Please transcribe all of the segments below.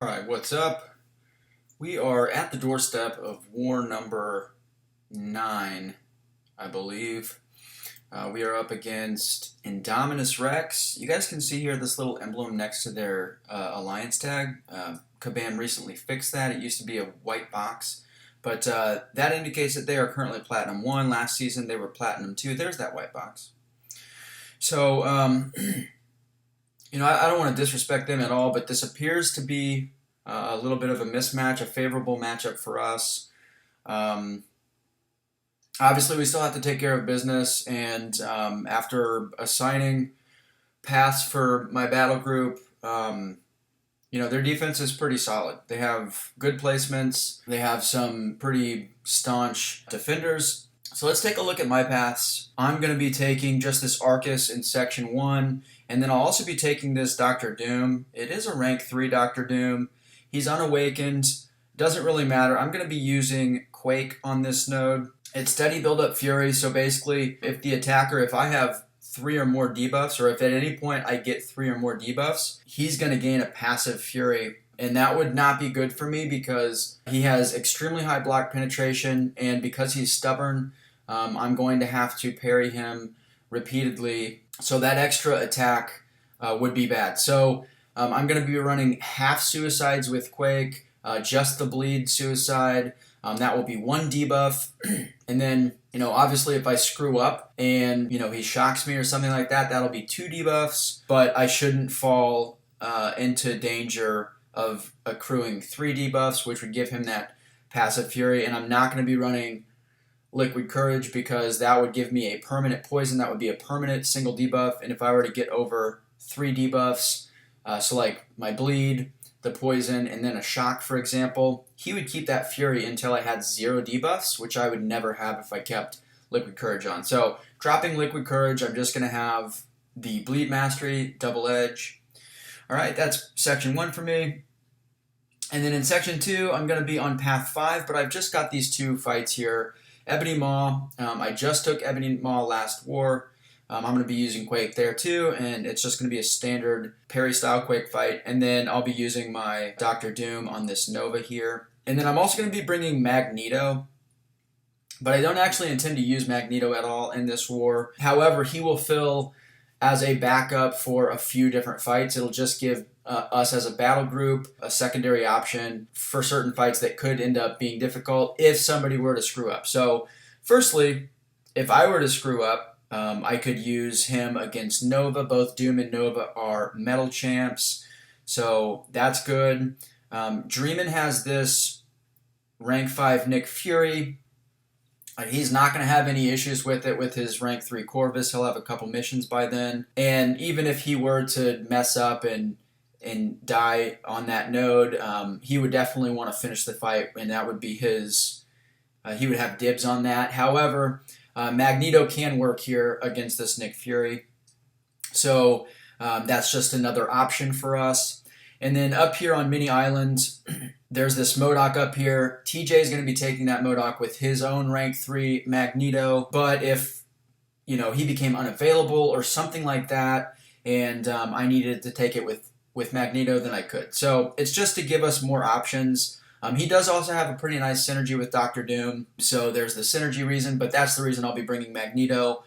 Alright, what's up? We are at the doorstep of war number 9, I believe. We are up against Indominus Rex. You guys can see here this little emblem next to their alliance tag. Kabam recently fixed that. It used to be a white box. But that indicates that they are currently Platinum 1. Last season they were Platinum 2. There's that white box. So, I don't want to disrespect them at all, but this appears to be a little bit of a mismatch, a favorable matchup for us. Obviously, we still have to take care of business, and after assigning paths for my battle group, their defense is pretty solid. They have good placements. They have some pretty staunch defenders. So let's take a look at my paths. I'm going to be taking just this Arcus in Section 1, and then I'll also be taking this Dr. Doom. It is a rank 3 Dr. Doom. He's unawakened. Doesn't really matter. I'm going to be using Quake on this node. It's steady build-up Fury, so basically if I have 3 or more debuffs, or if at any point I get 3 or more debuffs, he's going to gain a passive Fury. And that would not be good for me because he has extremely high block penetration, and because he's stubborn, I'm going to have to parry him repeatedly. So that extra attack would be bad. So I'm going to be running half suicides with Quake, just the bleed suicide. That will be 1 debuff. And then, obviously if I screw up and, he shocks me or something like that, that'll be 2 debuffs. But I shouldn't fall into danger of accruing 3 debuffs, which would give him that passive Fury. And I'm not going to be running Liquid Courage because that would give me a permanent poison. That would be a permanent single debuff. And if I were to get over 3 debuffs, so like my bleed, the poison, and then a shock, for example, he would keep that Fury until I had 0 debuffs, which I would never have if I kept Liquid Courage on. So dropping Liquid Courage, I'm just going to have the Bleed Mastery, Double Edge. All right, that's Section 1 for me. And then in Section 2, I'm going to be on Path 5, but I've just got these 2 fights here. Ebony Maw, I just took Ebony Maw last war. I'm going to be using Quake there too, and it's just going to be a standard parry-style Quake fight. And then I'll be using my Dr. Doom on this Nova here. And then I'm also going to be bringing Magneto, but I don't actually intend to use Magneto at all in this war. However, he will fill as a backup for a few different fights. It'll just give us as a battle group a secondary option for certain fights that could end up being difficult if somebody were to screw up. So firstly, if I were to screw up, I could use him against Nova. Both Doom and Nova are metal champs, so that's good. Dreamin has this rank 5 Nick Fury. He's not going to have any issues with it with his rank 3 Corvus. He'll have a couple missions by then. And even if he were to mess up and die on that node, he would definitely want to finish the fight, and that would be his. He would have dibs on that. However, Magneto can work here against this Nick Fury. So that's just another option for us. And then up here on Mini Island, there's this MODOK up here. TJ is going to be taking that MODOK with his own rank 3 Magneto. But if he became unavailable or something like that, and I needed to take it with Magneto, then I could. So it's just to give us more options. He does also have a pretty nice synergy with Dr. Doom, so there's the synergy reason, but that's the reason I'll be bringing Magneto.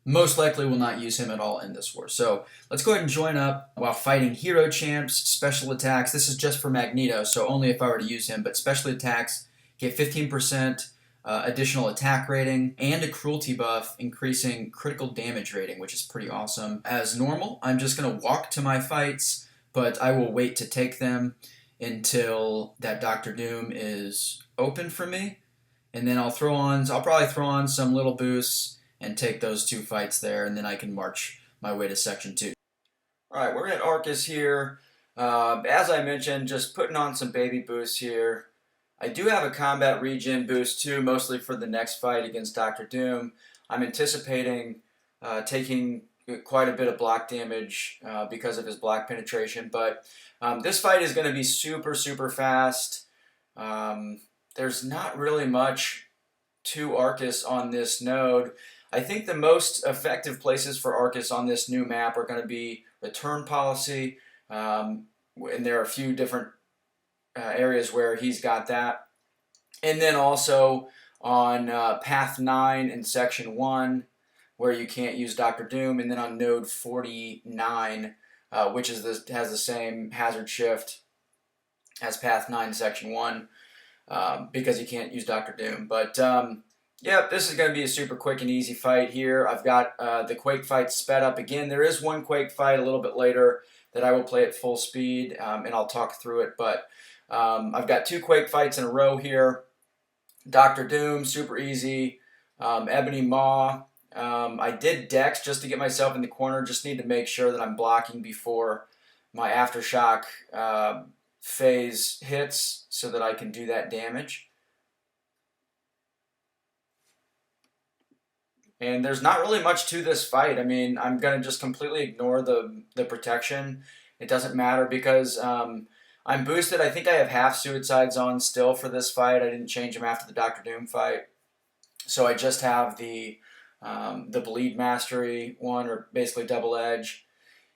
Most likely will not use him at all in this war. So let's go ahead and join up while fighting hero champs, special attacks. This is just for Magneto, so only if I were to use him, but special attacks get 15% additional attack rating and a cruelty buff, increasing critical damage rating, which is pretty awesome. As normal, I'm just going to walk to my fights, but I will wait to take them until that Dr. Doom is open for me, and then I'll probably throw on some little boosts and take those 2 fights there, and then I can march my way to Section 2. Alright, we're at Arcus here. As I mentioned, just putting on some baby boosts here. I do have a combat regen boost too, mostly for the next fight against Dr. Doom. I'm anticipating taking quite a bit of block damage because of his block penetration, but this fight is going to be super, super fast. There's not really much to Arcus on this node. I think the most effective places for Arcus on this new map are going to be return policy, and there are a few different areas where he's got that. And then also on Path 9 in Section 1, where you can't use Dr. Doom, and then on Node 49, which has the same hazard shift as Path 9 Section 1, because you can't use Dr. Doom. But yeah, this is going to be a super quick and easy fight here. I've got the Quake fight sped up again. There is one Quake fight a little bit later that I will play at full speed, and I'll talk through it. But I've got 2 Quake fights in a row here. Dr. Doom, super easy. Ebony Maw. I did Dex just to get myself in the corner. Just need to make sure that I'm blocking before my Aftershock phase hits so that I can do that damage. And there's not really much to this fight. I mean, I'm going to just completely ignore the protection. It doesn't matter because I'm boosted. I think I have half suicides on still for this fight. I didn't change them after the Dr. Doom fight. So I just have the bleed mastery one, or basically double edge.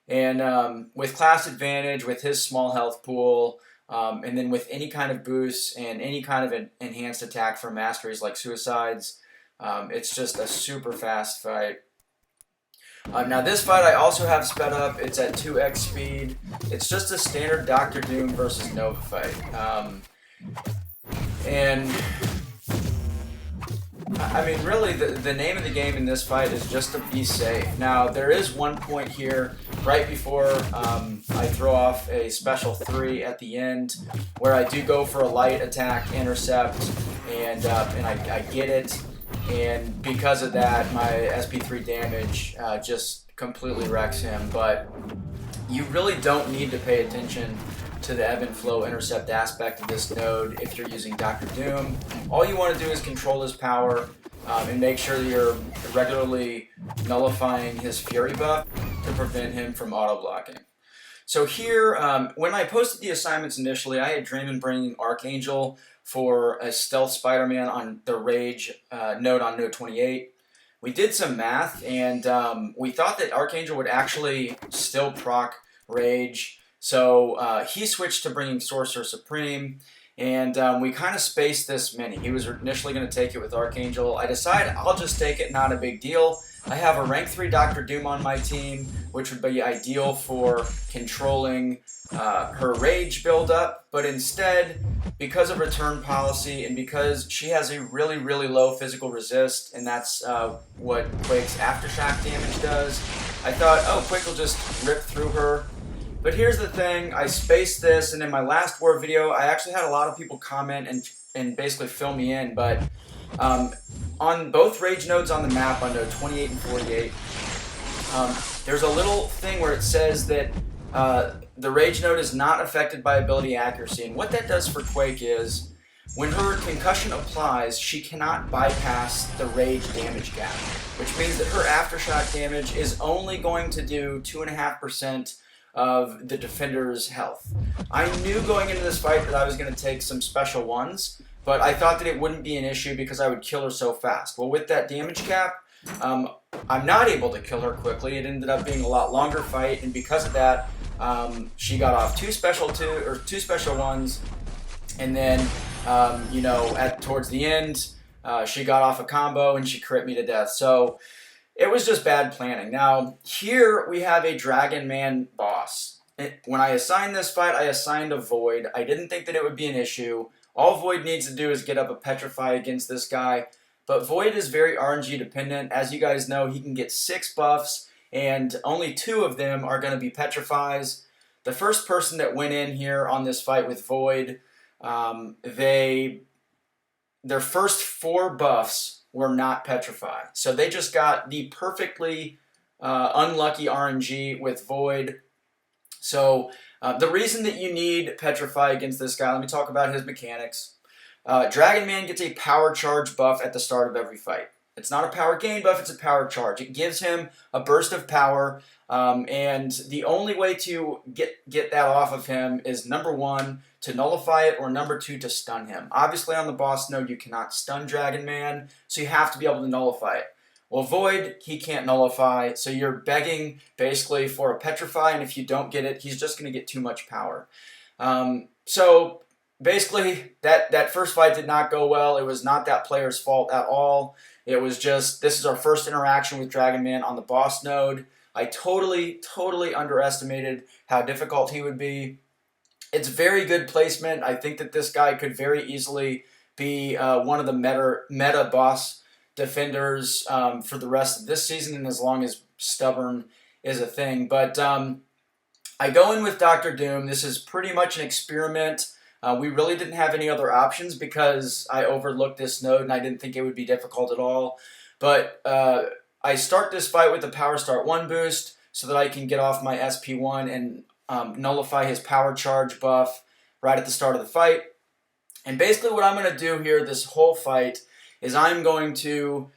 And with class advantage, with his small health pool, and then with any kind of boosts and any kind of enhanced attack for masteries like suicides, it's just a super fast fight. Now this fight I also have sped up. It's at 2x speed. It's just a standard Dr. Doom versus Nova fight. And I mean, really, the name of the game in this fight is just to be safe. Now, there is one point here right before I throw off a special 3 at the end where I do go for a light attack intercept, and I get it. And because of that, my SP3 damage just completely wrecks him. But you really don't need to pay attention to the ebb and flow intercept aspect of this node if you're using Dr. Doom. All you want to do is control his power and make sure that you're regularly nullifying his Fury buff to prevent him from auto-blocking. So here, when I posted the assignments initially, I had dreamed of bringing Archangel for a Stealth Spider-Man on the Rage node on node 28. We did some math, and we thought that Archangel would actually still proc Rage. So he switched to bringing Sorcerer Supreme, and we kind of spaced this mini. He was initially going to take it with Archangel. I decided I'll just take it, not a big deal. I have a rank 3 Dr. Doom on my team, which would be ideal for controlling her Rage buildup, but instead, because of return policy and because she has a really, really low physical resist, and that's what Quake's Aftershock damage does, I thought, oh, Quake will just rip through her. But here's the thing, I spaced this, and in my last war video, I actually had a lot of people comment and basically fill me in, but on both Rage nodes on the map, on node 28 and 48, there's a little thing where it says that the Rage node is not affected by ability accuracy, and what that does for Quake is, when her concussion applies, she cannot bypass the Rage damage gap, which means that her Aftershock damage is only going to do 2.5% of the defender's health. I knew going into this fight that I was going to take some special ones, but I thought that it wouldn't be an issue because I would kill her so fast. Well, with that damage cap, I'm not able to kill her quickly. It ended up being a lot longer fight, and because of that, she got off two special ones, and then you know, towards the end, she got off a combo and she crit me to death. So it was just bad planning. Now, here we have a Dragon Man boss. When I assigned this fight, I assigned a Void. I didn't think that it would be an issue. All Void needs to do is get up a Petrify against this guy. But Void is very RNG dependent. As you guys know, he can get 6 buffs, and only 2 of them are going to be Petrifies. The first person that went in here on this fight with Void, their first 4 buffs were not Petrify. So they just got the perfectly unlucky RNG with Void. So the reason that you need Petrify against this guy, let me talk about his mechanics. Dragon Man gets a power charge buff at the start of every fight. It's not a power gain buff, it's a power charge. It gives him a burst of power, and the only way to get that off of him is number 1, to nullify it, or number 2, to stun him. Obviously on the boss node you cannot stun Dragon Man, so you have to be able to nullify it. Well, Void, he can't nullify, so you're begging basically for a Petrify, and if you don't get it, he's just going to get too much power. So basically, that first fight did not go well. It was not that player's fault at all. It was just, this is our first interaction with Dragon Man on the boss node. I totally underestimated how difficult he would be. It's very good placement. I think that this guy could very easily be one of the meta boss defenders for the rest of this season, and as long as stubborn is a thing. But I go in with Dr. Doom. This is pretty much an experiment. We really didn't have any other options because I overlooked this node and I didn't think it would be difficult at all. But I start this fight with the Power Start 1 boost so that I can get off my SP1 and nullify his power charge buff right at the start of the fight. And basically what I'm going to do here this whole fight is I'm going to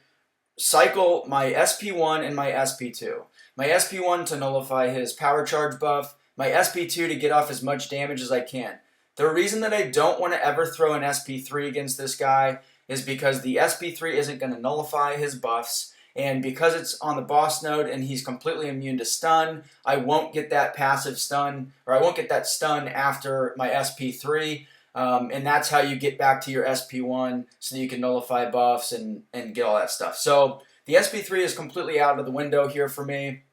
cycle my SP1 and my SP2. My SP1 to nullify his power charge buff, my SP2 to get off as much damage as I can. The reason that I don't want to ever throw an SP3 against this guy is because the SP3 isn't going to nullify his buffs, and because it's on the boss node and he's completely immune to stun, I won't get that passive stun, or I won't get that stun after my SP3, and that's how you get back to your SP1 so that you can nullify buffs and get all that stuff. So the SP3 is completely out of the window here for me,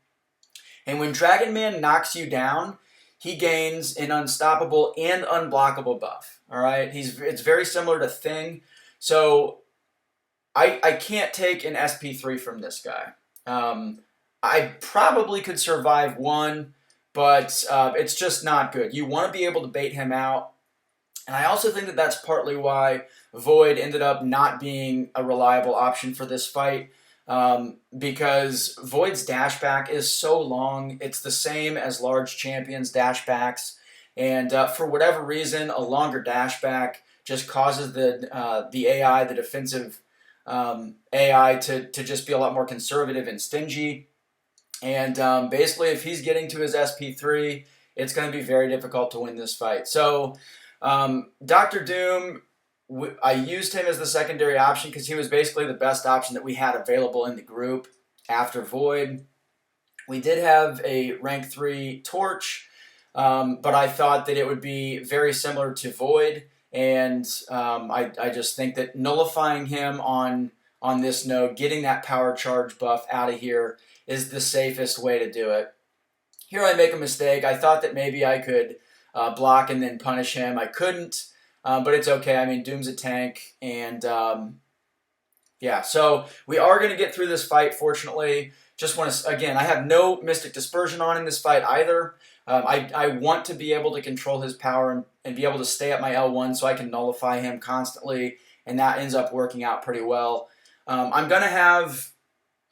and when Dragon Man knocks you down, he gains an unstoppable and unblockable buff. All right, it's very similar to Thing, so I can't take an SP3 from this guy. I probably could survive one, but it's just not good. You want to be able to bait him out, and I also think that that's partly why Void ended up not being a reliable option for this fight. Because Void's dashback is so long. It's the same as large champions' dashbacks, and for whatever reason, a longer dashback just causes the AI, the defensive AI, to just be a lot more conservative and stingy. And basically, if he's getting to his SP3, it's going to be very difficult to win this fight. So Dr. Doom, I used him as the secondary option because he was basically the best option that we had available in the group after Void. We did have a rank 3 Torch, but I thought that it would be very similar to Void, and I just think that nullifying him on this node, getting that power charge buff out of here, is the safest way to do it. Here I make a mistake. I thought that maybe I could block and then punish him. I couldn't. But it's okay. I mean, Doom's a tank, and yeah. So we are going to get through this fight, fortunately. Just want to, again, I have no Mystic Dispersion on in this fight either. I want to be able to control his power and be able to stay at my L1 so I can nullify him constantly, and that ends up working out pretty well. I'm going to have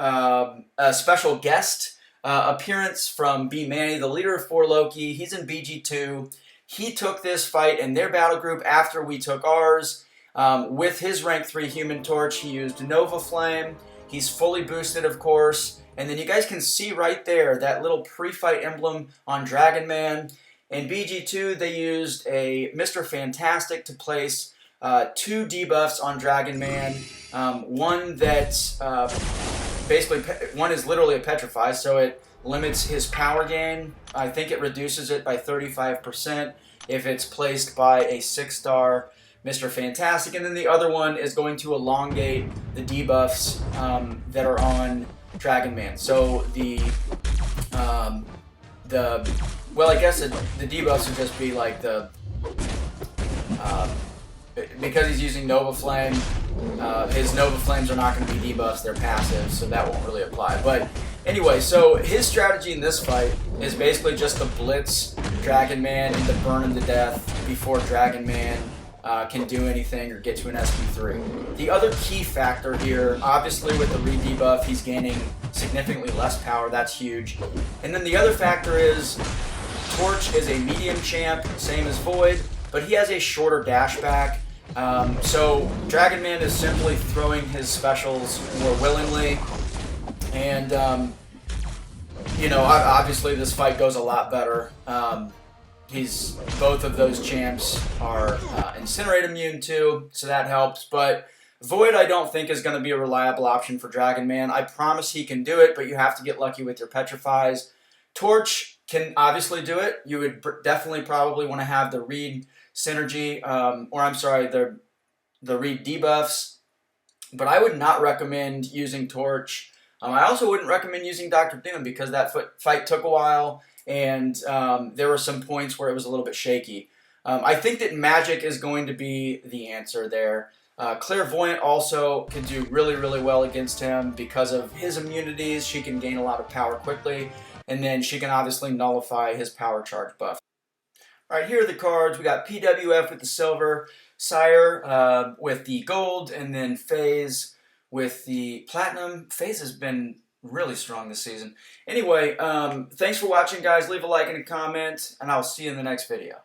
a special guest appearance from BMANNY, the leader of 4 Loki. He's in BG2. He took this fight in their battle group after we took ours. With his rank 3 Human Torch, he used Nova Flame. He's fully boosted, of course. And then you guys can see right there that little pre-fight emblem on Dragon Man. In BG2, they used a Mr. Fantastic to place 2 debuffs on Dragon Man. One that's basically, one is literally a Petrify, so it limits his power gain. I think it reduces it by 35% if it's placed by a 6-star Mr. Fantastic. And then the other one is going to elongate the debuffs that are on Dragon Man. So well, I guess the debuffs would just be like because he's using Nova Flame, his Nova Flames are not going to be debuffs, they're passive, so that won't really apply. But anyway, so his strategy in this fight is basically just to blitz Dragon Man and to burn him to death before Dragon Man can do anything or get to an SP3. The other key factor here, obviously with the re-debuff, he's gaining significantly less power, that's huge. And then the other factor is Torch is a medium champ, same as Void, but he has a shorter dashback. So Dragon Man is simply throwing his specials more willingly, and you know, obviously this fight goes a lot better. Both of those champs are Incinerate immune too, so that helps. But Void, I don't think, is going to be a reliable option for Dragon Man. I promise he can do it, but you have to get lucky with your Petrifies. Torch can obviously do it. You would definitely probably want to have the read synergy, or I'm sorry, the read debuffs. But I would not recommend using Torch. I also wouldn't recommend using Dr. Doom because that fight took a while, and there were some points where it was a little bit shaky. I think that Magic is going to be the answer there. Clairvoyant also can do really, really well against him because of his immunities. She can gain a lot of power quickly, and then she can obviously nullify his power charge buff. All right, here are the cards. We got PWF with the silver, Sire with the gold, and then FaZe with the platinum. FaZe has been really strong this season. Anyway, thanks for watching, guys. Leave a like and a comment, and I'll see you in the next video.